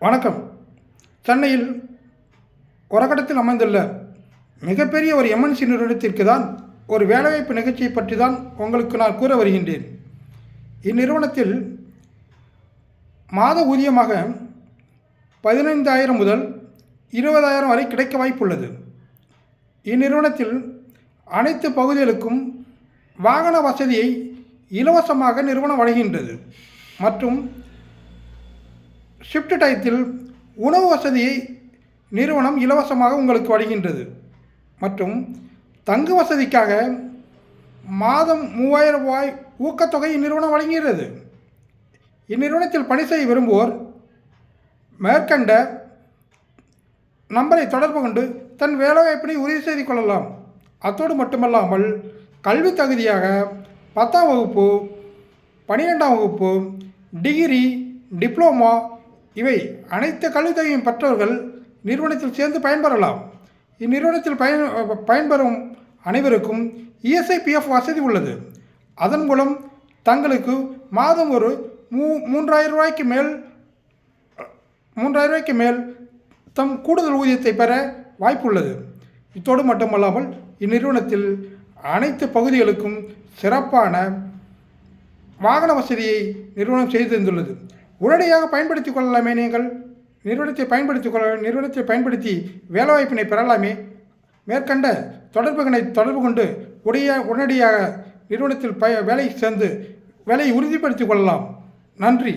வணக்கம். சென்னையில் ஒரகடத்தில் அமைந்துள்ள மிகப்பெரிய ஒரு எம்என்சி நிறுவனத்திற்கு தான் ஒரு வேலைவாய்ப்பு நிகழ்ச்சியை பற்றி தான் உங்களுக்கு நான் கூற வருகின்றேன். இந்நிறுவனத்தில் மாத ஊதியமாக 15,000 முதல் 20,000 வரை கிடைக்க வாய்ப்புள்ளது. இந்நிறுவனத்தில் அனைத்து பகுதிகளுக்கும் வாகன வசதியை இலவசமாக நிறுவனம் வழங்குகின்றது. மற்றும் ஷிஃப்ட் டயத்தில் உணவு வசதியை நிறுவனம் இலவசமாக உங்களுக்கு வழங்குகின்றது. மற்றும் தங்கு வசதிக்காக மாதம் 3,000 ரூபாய் ஊக்கத்தொகை இந்நிறுவனம் வழங்குகிறது. இந்நிறுவனத்தில் பணி செய்ய விரும்புவோர் மேற்கண்ட நம்பரை தொடர்பு கொண்டு தன் வேலைவாய்ப்பினை உறுதி செய்து கொள்ளலாம். அத்தோடு மட்டுமல்லாமல் கல்வி தகுதியாக 10ஆம் வகுப்பு, 12ஆம் வகுப்பு, டிகிரி, டிப்ளோமா இவை அனைத்து கல்வி தகுதியும் பெற்றவர்கள் நிறுவனத்தில் சேர்ந்து பயன்பெறலாம். இந்நிறுவனத்தில் பயன்பெறும் அனைவருக்கும் இஎஸ்ஐபிஎஃப் வசதி உள்ளது. அதன் மூலம் தங்களுக்கு மாதம் ஒரு 3,000 ரூபாய்க்கு மேல் தம் கூடுதல் ஊதியத்தை பெற வாய்ப்புள்ளது. இத்தோடு மட்டுமல்லாமல் இந்நிறுவனத்தில் அனைத்து பகுதிகளுக்கும் சிறப்பான வாகன வசதியை நிறுவனம் செய்து தந்துள்ளது. உடனடியாக பயன்படுத்திக் கொள்ளலாமே. நீங்கள் நிறுவனத்தை பயன்படுத்தி வேலைவாய்ப்பினை பெறலாமே. மேற்கண்ட தொடர்பு கொண்டு உடனடியாக நிறுவனத்தில் வேலையை சேர்ந்து வேலையை உறுதிப்படுத்திக் கொள்ளலாம். நன்றி.